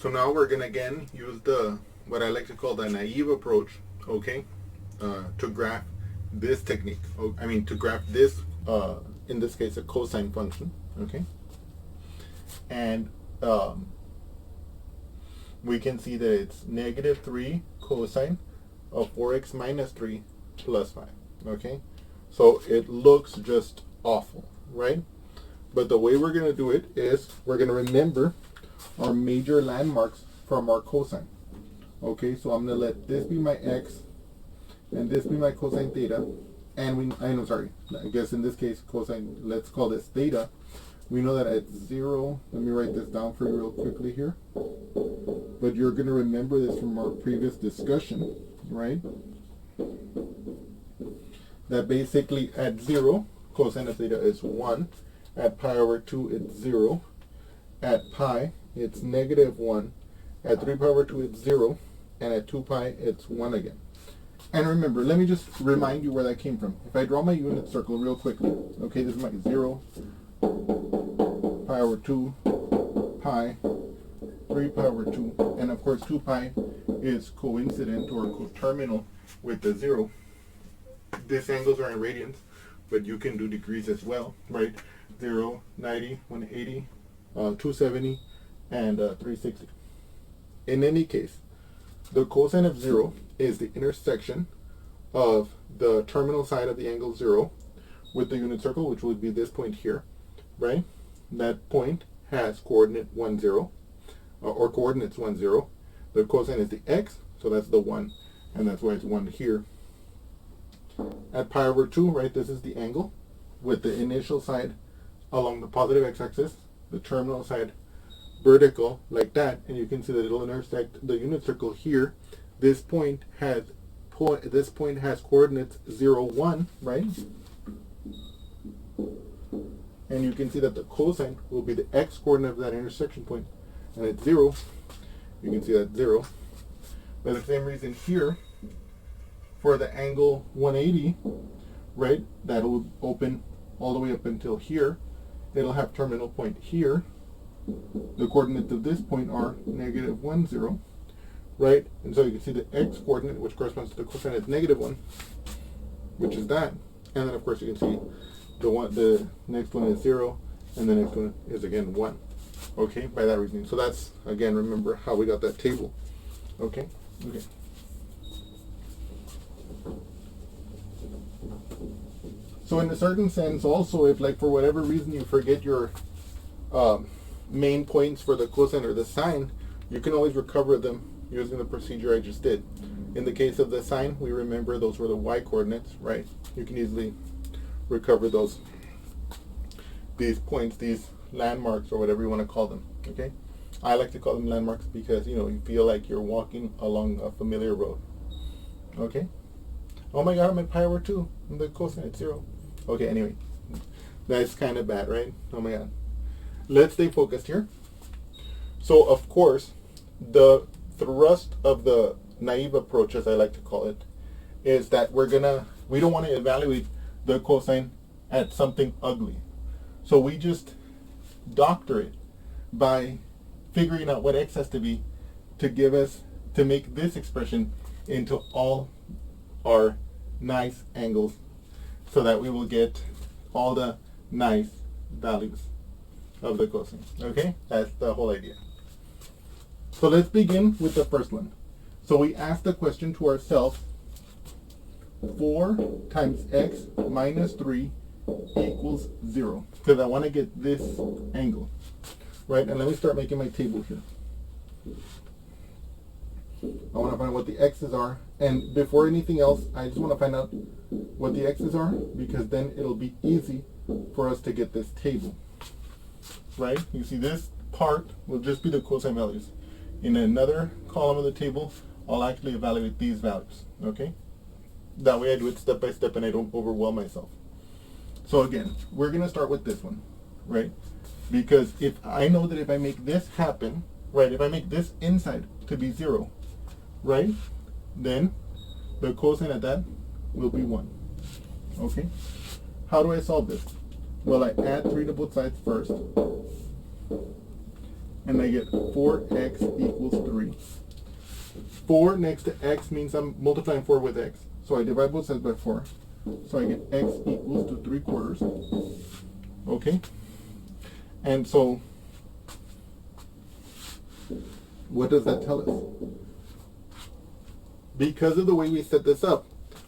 So now we're gonna again use the what I like to call the naive approach, okay, to graph this technique. I mean to graph this, in this case, a cosine function, okay, and we can see that it's -3 cosine of 4x minus 3 plus 5, okay? So it looks just awful, right? But the way we're going to do it is we're going to remember our major landmarks from our cosine. Okay, so I'm going to let this be my x and this be my cosine theta. And I guess in this case cosine, let's call this theta. We know that at 0, let me write this down for you real quickly here. But you're going to remember this from our previous discussion, right? That basically at 0, cosine of theta is 1. At pi over 2, it's 0. At pi, it's -1. At 3 pi over 2, it's 0. And at 2 pi, it's 1 again. And remember, let me just remind you where that came from. If I draw my unit circle real quickly, okay, this is my 0, pi over 2, pi, 3 pi over 2, and of course 2 pi is coincident or coterminal with the 0. These angles are in radians, but you can do degrees as well, right? 0, 90, 180, 270, and 360. In any case, the cosine of 0 is the intersection of the terminal side of the angle 0 with the unit circle, which would be this point here, right? That point has coordinate 1, 0, or coordinates 1, 0. The cosine is the x, so that's the 1, and that's why it's 1 here. At pi over 2, right, this is the angle with the initial side along the positive x-axis, the terminal side vertical like that, and you can see that it'll intersect the unit circle here. This point has coordinates 0, 1, right? And you can see that the cosine will be the x coordinate of that intersection point, and it's 0. You can see that 0. By the same reason here, for the angle 180, right, that'll open all the way up until here. It'll have terminal point here. The coordinates of this point are -1, 0, right? And so you can see the x coordinate, which corresponds to the cosine, is -1, which is that. And then of course you can see the next one is 0, and the next one is again 1. Okay, by that reasoning. So that's, again, remember how we got that table. Okay? Okay. So in a certain sense also, if like for whatever reason you forget your main points for the cosine or the sine, you can always recover them using the procedure I just did. In the case of the sine, we remember those were the y coordinates, right? You can easily recover these points, these landmarks, or whatever you want to call them, okay? I like to call them landmarks because, you know, you feel like you're walking along a familiar road, okay? Oh my god, I'm at pi over 2, and the cosine is 0. Okay, anyway, that's kind of bad, right? Oh my god. Let's stay focused here. So, of course, the thrust of the naive approach, as I like to call it, is that we don't want to evaluate the cosine at something ugly. So we just doctor it by figuring out what x has to be to make this expression into all our nice angles, so that we will get all the nice values of the cosine. Okay? That's the whole idea. So let's begin with the first one. So we ask the question to ourselves, 4 times x minus 3 equals 0. Because I want to get this angle. Right? And let me start making my table here. I want to find what the x's are. And before anything else, I just want to find out what the x's are, because then it'll be easy for us to get this table. Right? You see, this part will just be the cosine values. In another column of the table, I'll actually evaluate these values. Okay? That way I do it step by step and I don't overwhelm myself. So again, we're going to start with this one. Right? Because if I know that if I make this happen, right, if I make this inside to be 0, right, then the cosine of that will be 1. Okay? How do I solve this? Well, I add 3 to both sides first. and I get 4x equals 3. 4 next to x means I'm multiplying 4 with x. So I divide both sides by 4. So I get x equals to 3/4. Okay? And so, what does that tell us? Because of the way we set this up,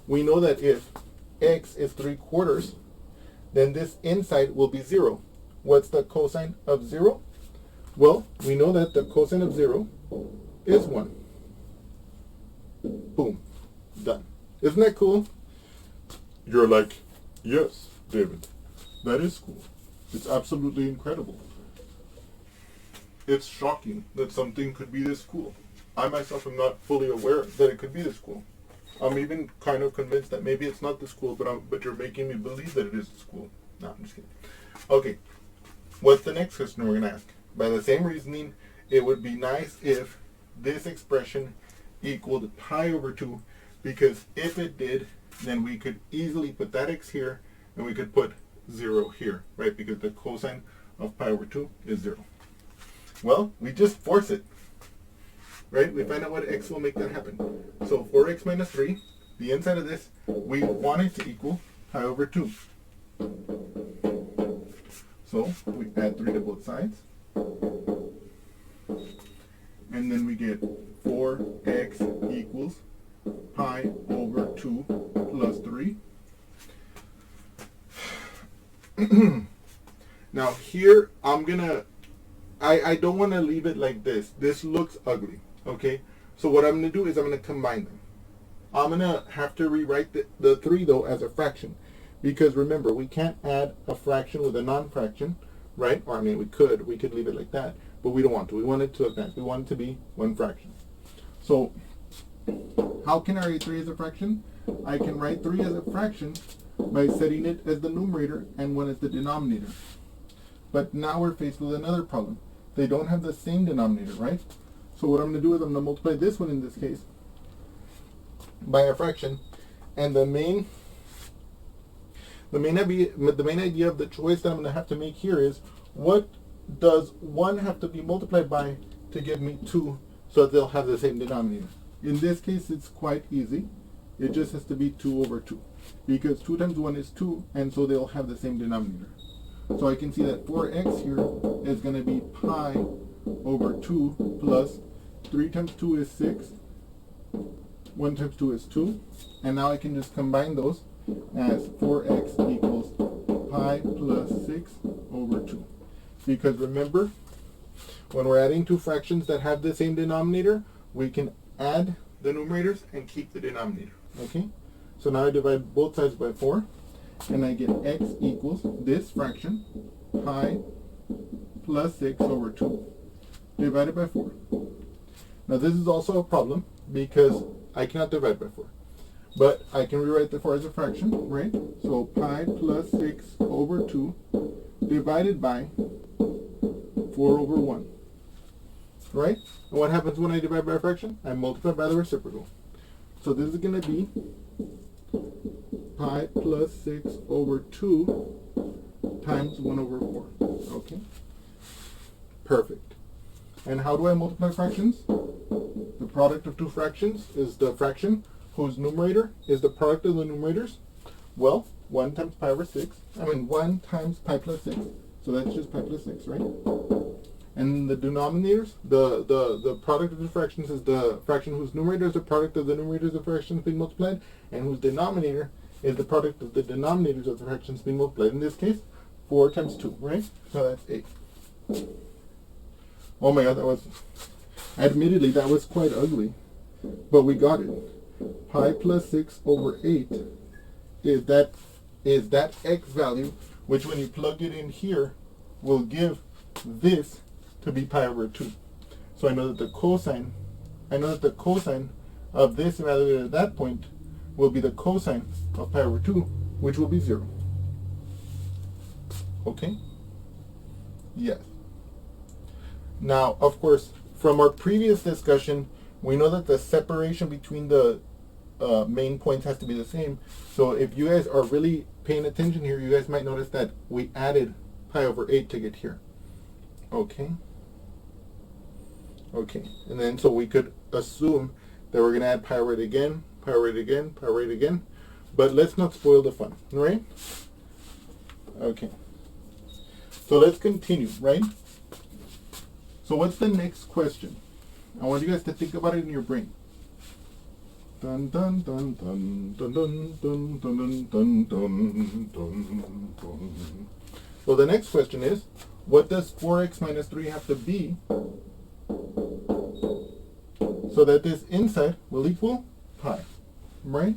we know that if x is 3/4, then this inside will be 0. What's the cosine of 0? Well, we know that the cosine of 0 is 1. Boom. Done. Isn't that cool? You're like, yes, David, that is cool. It's absolutely incredible. It's shocking that something could be this cool. I myself am not fully aware that it could be this cool. I'm even kind of convinced that maybe it's not this cool, but you're making me believe that it is this cool. No, I'm just kidding. Okay, what's the next question we're going to ask? By the same reasoning, it would be nice if this expression equaled pi over 2, because if it did, then we could easily put that x here, and we could put 0 here, right? Because the cosine of pi over 2 is 0. Well, we just force it, right? We find out what x will make that happen. So 4x minus 3, the inside of this, we want it to equal pi over 2. So we add 3 to both sides. And then we get 4x equals pi over 2 plus 3. Now here, I don't want to leave it like this. This looks ugly, okay? So what I'm going to do is I'm going to combine them. I'm going to have to rewrite the 3, though, as a fraction. Because remember, we can't add a fraction with a non-fraction, right? Or I mean, we could leave it like that, but we don't want to. We want it to advance. We want it to be one fraction. So how can I write 3 as a fraction? I can write 3 as a fraction by setting it as the numerator and 1 as the denominator. But now we're faced with another problem. They don't have the same denominator, right? So what I'm going to do is I'm going to multiply this one in this case by a fraction, and the main idea of the choice that I'm going to have to make here is, what does 1 have to be multiplied by to give me 2 so that they'll have the same denominator? In this case, it's quite easy. It just has to be 2 over 2, because 2 times 1 is 2, and so they'll have the same denominator. So I can see that 4x here is going to be pi over 2 plus 3 times 2 is 6, 1 times 2 is 2, and now I can just combine those as 4x equals pi plus 6 over 2. Because remember, when we're adding two fractions that have the same denominator, we can add the numerators and keep the denominator. Okay? So now I divide both sides by 4, and I get x equals this fraction, pi plus 6 over 2, divided by 4. Now this is also a problem because I cannot divide by 4. But I can rewrite the 4 as a fraction, right? So pi plus 6 over 2 divided by 4 over 1. Right? And what happens when I divide by a fraction? I multiply by the reciprocal. So this is going to be pi plus 6 over 2 times 1 over 4. Okay? Perfect. And how do I multiply fractions? The product of two fractions is the fraction whose numerator is the product of the numerators. Well, 1 times pi over 6. 1 times pi plus 6. So that's just pi plus 6, right? And the denominators, the product of the fractions is the fraction whose numerator is the product of the numerators of fractions being multiplied, and whose denominator is the product of the denominators of the fractions being multiplied. In this case, 4 times 2, right? So that's 8. Oh my god, admittedly, that was quite ugly. But we got it. Pi plus 6 over 8 is that x value, which when you plug it in here, will give this to be pi over 2. So I know that the cosine of this value at that point will be the cosine of pi over 2, which will be 0. Okay? Yes. Now, of course, from our previous discussion, we know that the separation between the main points has to be the same. So if you guys are really paying attention here, you guys might notice that we added pi over 8 to get here. Okay. Okay, and then so we could assume that we're going to add pi over 8 again, pi over 8 again, pi over 8 again. But let's not spoil the fun, right? Okay. So let's continue, right? So what's the next question? I want you guys to think about it in your brain. Dun dun dun dun dun dun dun dun dun dun dun dun. So the next question is, what does 4x minus 3 have to be so that this inside will equal pi, right?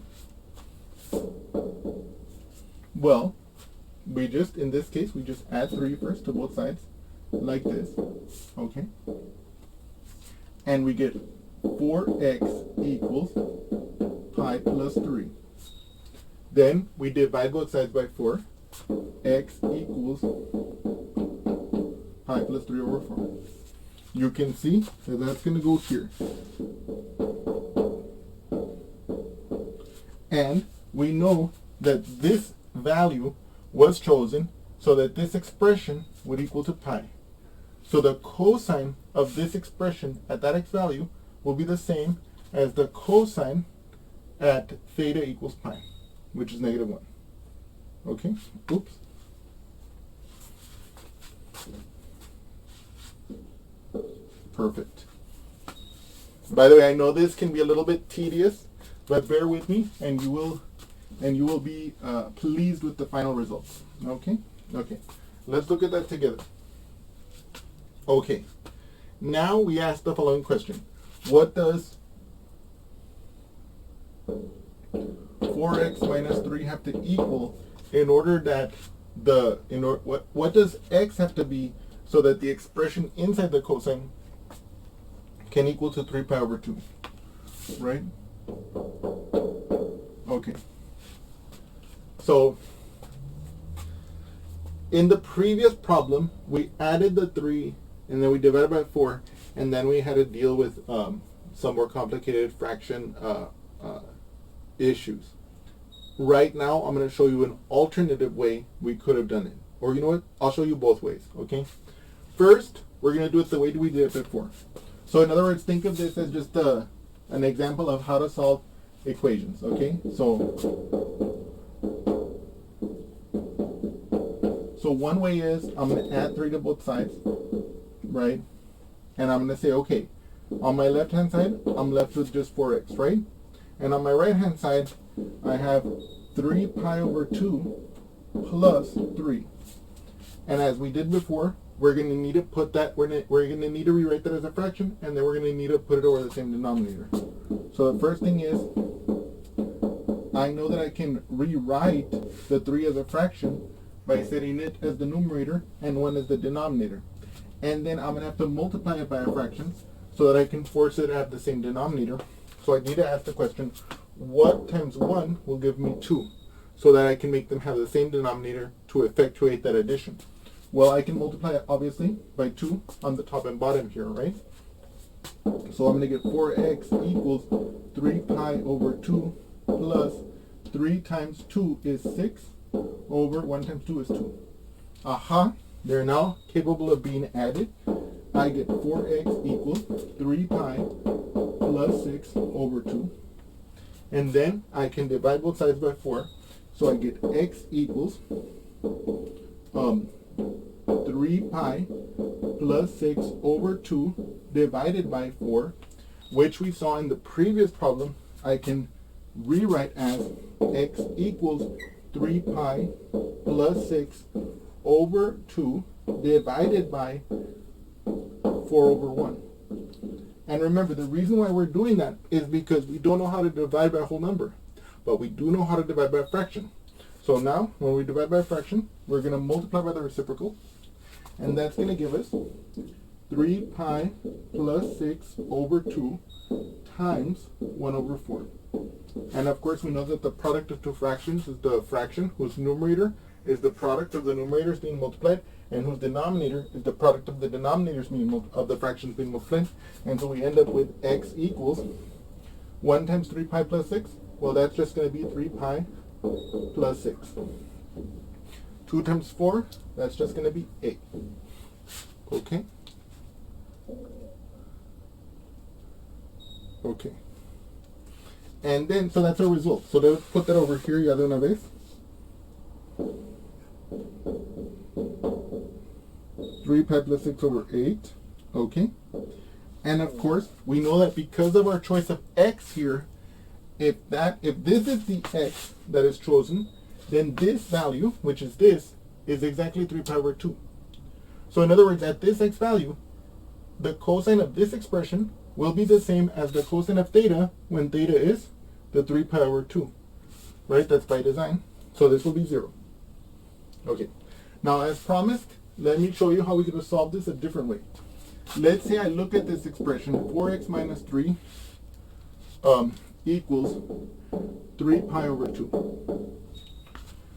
Well, in this case, we just add 3 first to both sides, like this, okay? And we get 4x equals pi plus 3. Then we divide both sides by 4. X equals pi plus 3 over 4. You can see that that's going to go here. And we know that this value was chosen so that this expression would equal to pi. So the cosine of this expression at that x value will be the same as the cosine at theta equals pi, which is -1. Okay? Oops. Perfect. By the way, I know this can be a little bit tedious, but bear with me, and you will be pleased with the final results. Okay? Okay. Let's look at that together. Okay. Now we ask the following question: what does 4x minus 3 have to equal in order that what does x have to be so that the expression inside the cosine can equal to 3 pi over 2, right? Okay. So in the previous problem, we added the 3 and then we divided by 4, and then we had to deal with some more complicated fraction issues. Right now, I'm going to show you an alternative way we could have done it. Or you know what? I'll show you both ways, okay? First, we're going to do it the way we did it before. So in other words, think of this as just an example of how to solve equations, okay? So one way is I'm going to add 3 to both sides, right? And I'm going to say, okay, on my left-hand side, I'm left with just 4x, right? And on my right-hand side, I have 3 pi over 2 plus 3. And as we did before, we're going to need to put that, we're going to need to rewrite that as a fraction, and then we're going to need to put it over the same denominator. So the first thing is, I know that I can rewrite the 3 as a fraction by setting it as the numerator and 1 as the denominator. And then I'm going to have to multiply it by a fraction so that I can force it to have the same denominator. So I need to ask the question, what times 1 will give me 2? So that I can make them have the same denominator to effectuate that addition. Well, I can multiply it obviously by 2 on the top and bottom here, right? So I'm going to get 4x equals 3 pi over 2 plus 3 times 2 is 6 over 1 times 2 is 2. Aha, they're now capable of being added. I get 4x equals 3 pi plus 6 over 2. And then I can divide both sides by 4. So I get x equals 3 pi plus 6 over 2 divided by 4, which we saw in the previous problem. I can rewrite as x equals 3 pi plus 6 over 2 divided by 4 over 1. And remember, the reason why we're doing that is because we don't know how to divide by a whole number, but we do know how to divide by a fraction. So now, when we divide by a fraction, we're going to multiply by the reciprocal, and that's going to give us 3 pi plus 6 over 2 times 1 over 4. And of course, we know that the product of two fractions is the fraction whose numerator is the product of the numerators being multiplied, and whose denominator is the product of the denominators of the fractions being multiplied. And so we end up with x equals 1 times 3 pi plus 6. Well, that's just going to be 3 pi plus 6. 2 times 4, that's just going to be 8. Okay? Okay. And then, so that's our result. So let's put that over here, ya de una vez. 3 pi plus 6 over 8. Okay. And of course, we know that because of our choice of x here, if this is the x that is chosen, then this value, which is this, is exactly 3 pi over 2. So in other words, at this x value, the cosine of this expression will be the same as the cosine of theta when theta is the 3 pi over 2. Right? That's by design. So this will be 0. Okay. Now, as promised, let me show you how we're going to solve this a different way. Let's say I look at this expression, 4x minus 3 equals 3 pi over 2.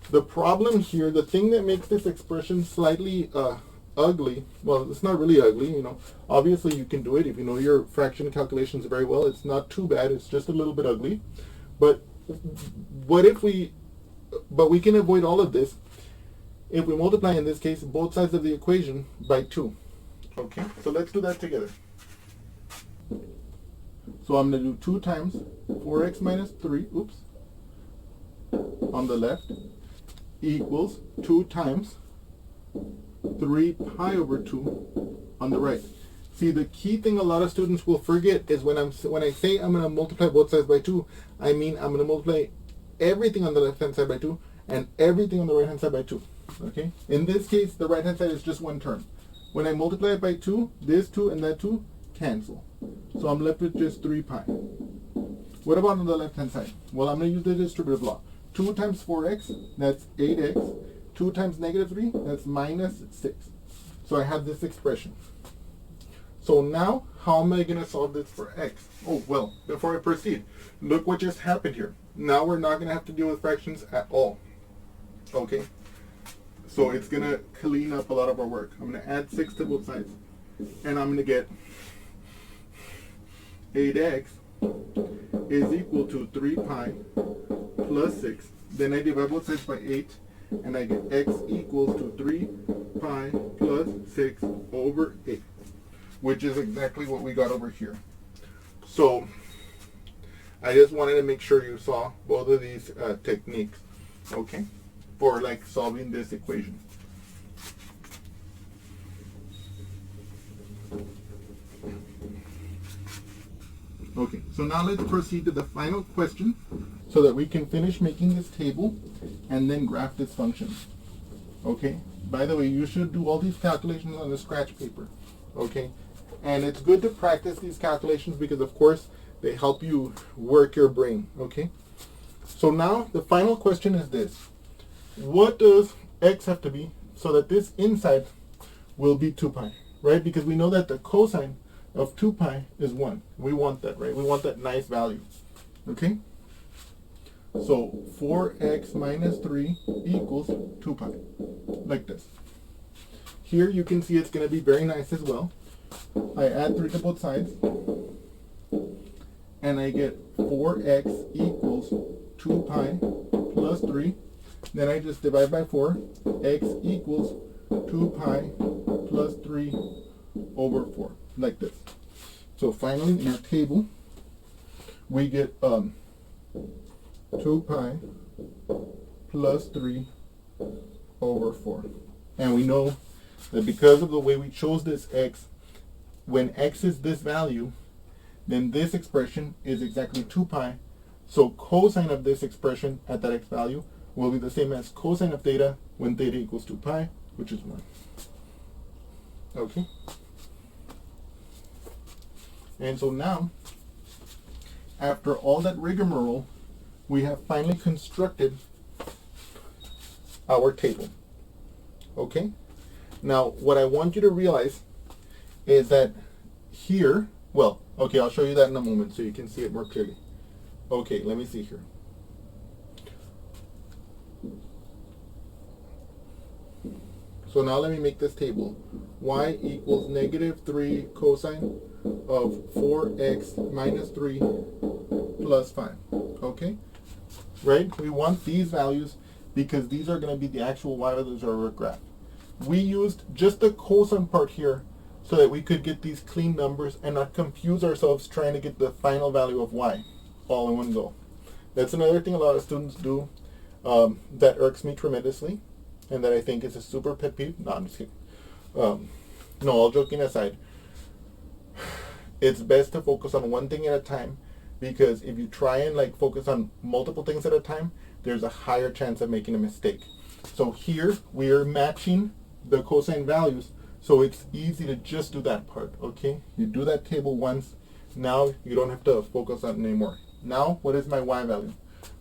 The problem here, the thing that makes this expression slightly ugly, well, it's not really ugly, you know. Obviously, you can do it if you know your fraction calculations very well. It's not too bad. It's just a little bit ugly. But we can avoid all of this if we multiply, in this case, both sides of the equation by 2. Okay, so let's do that together. So I'm going to do 2 times 4x minus 3, on the left, equals 2 times 3 pi over 2 on the right. See, the key thing a lot of students will forget is when I say I'm going to multiply both sides by 2, I mean I'm going to multiply everything on the left-hand side by 2 and everything on the right-hand side by 2. Okay? In this case, the right-hand side is just one term. When I multiply it by 2, this 2 and that 2 cancel. So I'm left with just 3 pi. What about on the left-hand side? Well, I'm going to use the distributive law. 2 times 4x, that's 8x. 2 times negative 3, that's minus 6. So I have this expression. So now, how am I going to solve this for x? Oh, well, before I proceed, look what just happened here. Now we're not going to have to deal with fractions at all. Okay? So it's going to clean up a lot of our work. I'm going to add 6 to both sides. And I'm going to get 8x is equal to 3 pi plus 6. Then I divide both sides by 8. And I get x equals to 3 pi plus 6 over 8. Which is exactly what we got over here. So I just wanted to make sure you saw both of these techniques. Okay? For like solving this equation. Okay, so now let's proceed to the final question so that we can finish making this table and then graph this function. Okay, by the way, you should do all these calculations on the scratch paper. Okay, and it's good to practice these calculations because, of course, they help you work your brain. Okay, so now the final question is this. What does x have to be so that this inside will be 2 pi, right? Because we know that the cosine of 2 pi is 1. We want that, right? We want that nice value. Okay? So 4x minus 3 equals 2 pi, like this. Here you can see it's going to be very nice as well. I add 3 to both sides, and I get 4x equals 2 pi plus 3. Then I just divide by 4. X equals 2 pi plus 3 over 4, like this. So finally, in our table, we get 2 pi plus 3 over 4. And we know that because of the way we chose this x, when x is this value, then this expression is exactly 2 pi. So cosine of this expression at that x value will be the same as cosine of theta when theta equals 2 pi, which is 1. Okay? And so now, after all that rigmarole, we have finally constructed our table. Okay? Now, what I want you to realize is that here, well, okay, I'll show you that in a moment so you can see it more clearly. Okay, let me see here. So now let me make this table. Y equals negative 3 cosine of 4x minus 3 plus 5. Okay? Right? We want these values because these are going to be the actual y values of our graph. We used just the cosine part here so that we could get these clean numbers and not confuse ourselves trying to get the final value of y all in one go. That's another thing a lot of students do that irks me tremendously, and that I think is a super pet peeve. No, I'm just kidding. No, all joking aside, it's best to focus on one thing at a time, because if you try and like focus on multiple things at a time, there's a higher chance of making a mistake. So here we are matching the cosine values, so it's easy to just do that part, okay? You do that table once, now you don't have to focus on it anymore. Now, what is my y value?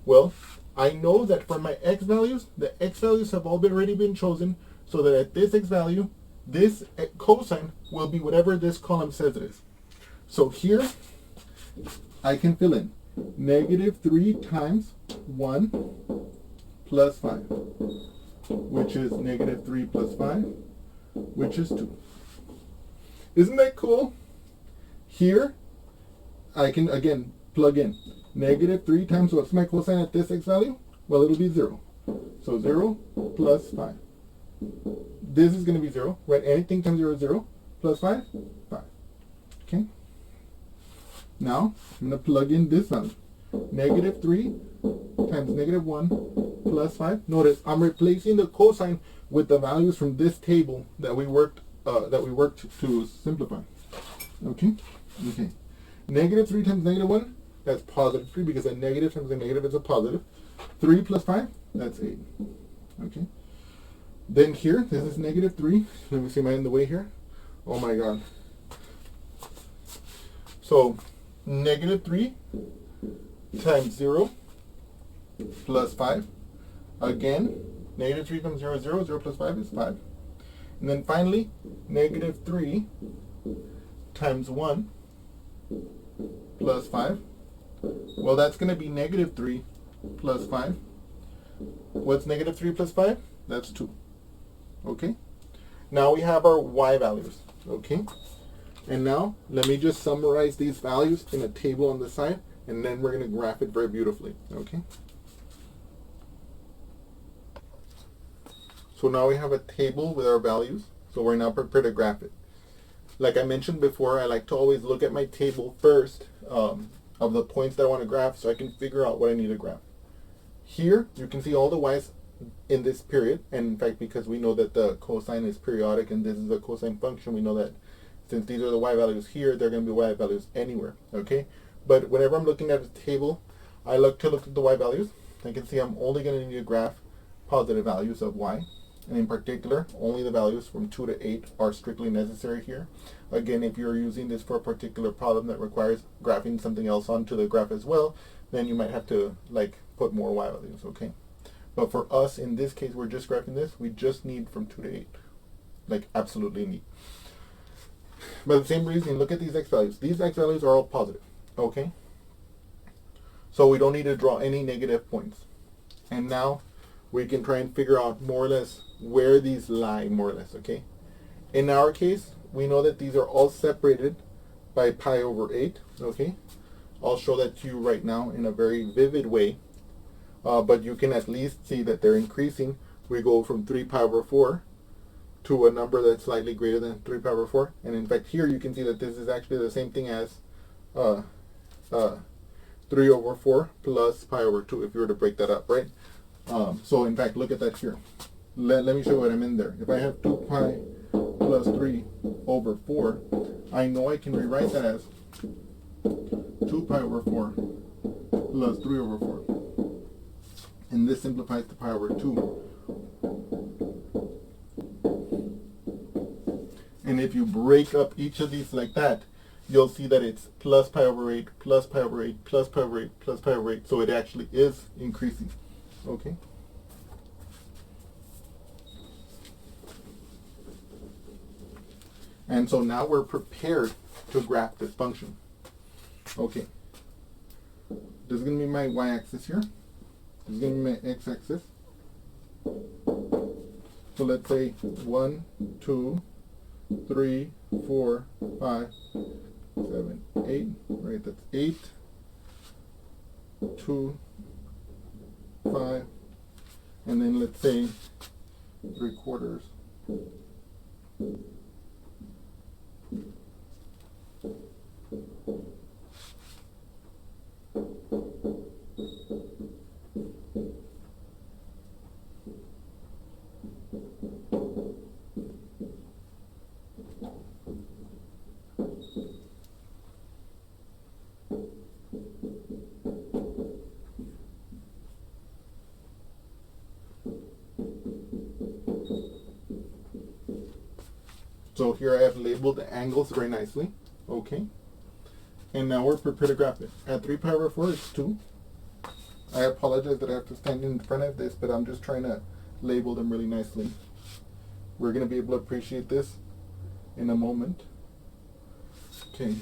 Well, I know that for my x values, the x values have already been chosen, so that at this x value, this cosine will be whatever this column says it is. So here, I can fill in negative 3 times 1 plus 5, which is negative 3 plus 5, which is 2. Isn't that cool? Here, I can, again, plug in negative 3 times what's my cosine at this x value? Well, it'll be 0. So 0 plus 5. This is going to be 0, right? Anything times 0 is 0. Plus 5? 5. Okay? Now, I'm going to plug in this value. Negative 3 times negative 1 plus 5. Notice, I'm replacing the cosine with the values from this table that we worked to simplify. Okay? Okay. Negative 3 times negative 1, that's positive 3, because a negative times a negative is a positive. 3 plus 5, that's 8. Okay? Then here, this is negative 3. Let me see, am I in the way here? Oh my god. So, negative 3 times 0 plus 5. Again, negative 3 times 0 is 0. 0 plus 5 is 5. And then finally, negative 3 times 1 plus 5. Well, that's going to be negative 3 plus 5. What's negative 3 plus 5? That's 2. Okay? Now we have our y values. Okay? And now, let me just summarize these values in a table on the side, and then we're going to graph it very beautifully. Okay? So now we have a table with our values, so we're now prepared to graph it. Like I mentioned before, I like to always look at my table first of the points that I want to graph, so I can figure out what I need to graph. Here, you can see all the y's in this period, and in fact, because we know that the cosine is periodic and this is a cosine function, we know that since these are the y values here, they're going to be y values anywhere, okay? But whenever I'm looking at a table, I like to look at the y values. I can see I'm only going to need to graph positive values of y, and in particular, only the values from 2 to 8 are strictly necessary here. Again, if you're using this for a particular problem that requires graphing something else onto the graph as well, then you might have to like put more y values, okay? But for us, in this case, we're just graphing this. We just need from 2 to 8. Like, absolutely need. But the same reason, look at these x values. These x values are all positive, okay? So we don't need to draw any negative points. And now we can try and figure out more or less where these lie, more or less, okay? In our case, we know that these are all separated by pi over 8, okay? I'll show that to you right now in a very vivid way. But you can at least see that they're increasing. We go from 3 pi over 4 to a number that's slightly greater than 3 pi over 4. And in fact, here you can see that this is actually the same thing as 3 over 4 plus pi over 2, if you were to break that up, right? So in fact, look at that here. Let me show you what I mean there. If I have 2 pi plus 3 over 4, I know I can rewrite that as 2 pi over 4 plus 3 over 4. And this simplifies to pi over 2. And if you break up each of these like that, you'll see that it's plus pi over 8, plus pi over 8, plus pi over 8, plus pi over 8. So it actually is increasing. Okay? And so now we're prepared to graph this function. Okay. This is going to be my y-axis here. This is going to be my x-axis. So let's say 1, 2, 3, 4, 5, 7, 8. Right, that's 8, 2, 5, and then let's say 3/4. So here I have labeled the angles very nicely. Okay. And now we're prepared to graph it. At 3 pi over 4 it's 2. I apologize that I have to stand in front of this, but I'm just trying to label them really nicely. We're going to be able to appreciate this in a moment. Okay.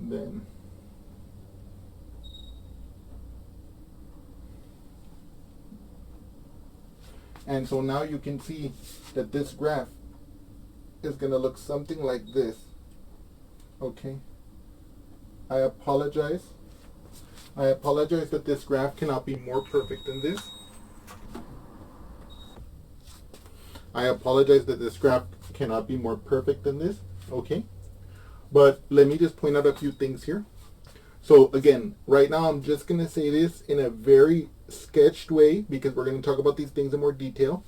Then and so now you can see that this graph is going to look something like this. Okay. I apologize that this graph cannot be more perfect than this. I apologize that this graph cannot be more perfect than this. Okay. But let me just point out a few things here. So again, right now I'm just going to say this in a very sketched way because we're going to talk about these things in more detail.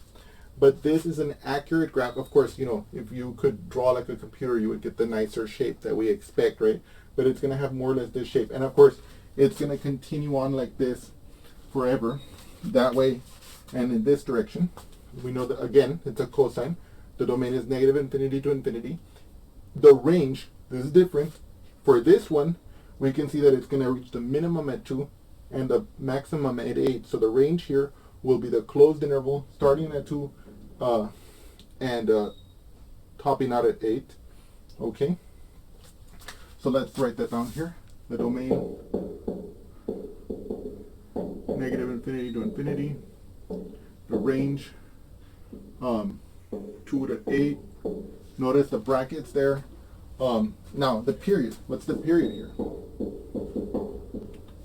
But this is an accurate graph. Of course, you know, if you could draw like a computer, you would get the nicer shape that we expect, right? But it's going to have more or less this shape. And of course, it's going to continue on like this forever, that way and in this direction. We know that, again, it's a cosine. The domain is negative infinity to infinity. The range, this is different. For this one, we can see that it's going to reach the minimum at 2 and the maximum at 8. So the range here will be the closed interval starting at 2 and topping out at 8. Okay. So let's write that down here. The domain, negative infinity to infinity. The range, 2 to 8. Notice the brackets there. Now the period. What's the period here?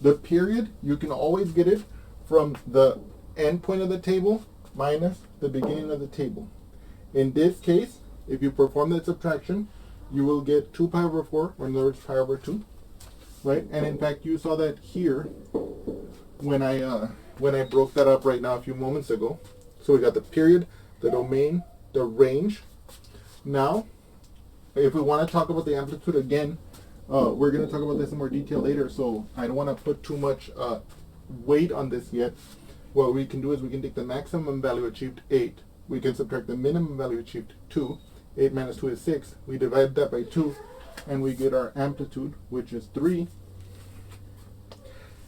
The period, you can always get it from the end point of the table minus the beginning of the table. In this case, if you perform that subtraction, you will get 2 pi over 4, or in other words, pi over 2, right? And in fact, you saw that here when I broke that up right now a few moments ago. So we got the period, the domain, the range. Now, if we want to talk about the amplitude again, we're going to talk about this in more detail later, so I don't want to put too much weight on this yet. What we can do is we can take the maximum value achieved, 8. We can subtract the minimum value achieved, 2. 8 minus 2 is 6. We divide that by 2, and we get our amplitude, which is 3.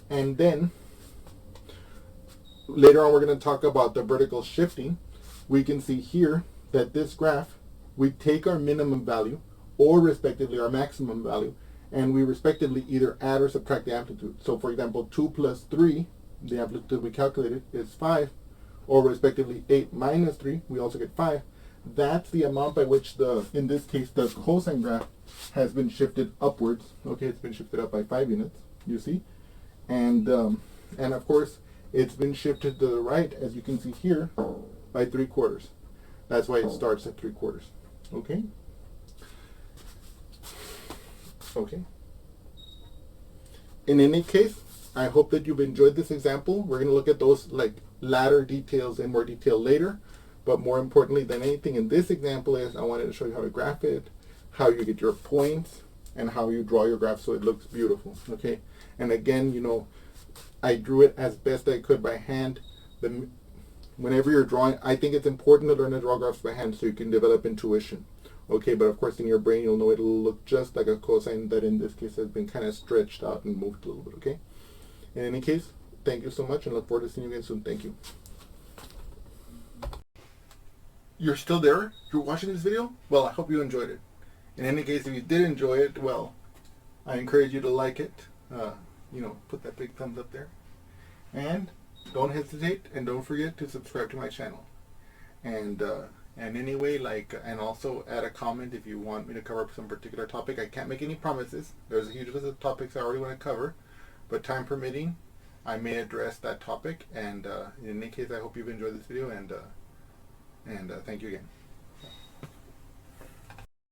And then, later on we're going to talk about the vertical shifting. We can see here that this graph, we take our minimum value, or respectively our maximum value, and we respectively either add or subtract the amplitude. So for example, 2 plus 3, the amplitude we calculated, is 5, or respectively 8 minus 3, we also get 5. That's the amount by which in this case, the cosine graph has been shifted upwards. Okay, it's been shifted up by 5 units, you see. And of course, it's been shifted to the right, as you can see here, by 3/4. That's why it starts at 3/4. Okay? Okay. In any case, I hope that you've enjoyed this example. We're going to look at those like latter details in more detail later. But more importantly than anything in this example is I wanted to show you how to graph it, how you get your points, and how you draw your graph so it looks beautiful. Okay? And again, you know, I drew it as best I could by hand. Whenever you're drawing, I think it's important to learn to draw graphs by hand so you can develop intuition. Okay, but of course in your brain you'll know it'll look just like a cosine that in this case has been kind of stretched out and moved a little bit, okay? In any case, thank you so much and look forward to seeing you again soon. Thank you. You're still there? You're watching this video? Well, I hope you enjoyed it. In any case, if you did enjoy it, well, I encourage you to like it. You know, put that big thumbs up there. And don't hesitate and don't forget to subscribe to my channel. And anyway, and also add a comment if you want me to cover some particular topic. I can't make any promises. There's a huge list of topics I already want to cover, but time permitting, I may address that topic. And in any case, I hope you've enjoyed this video, and thank you again.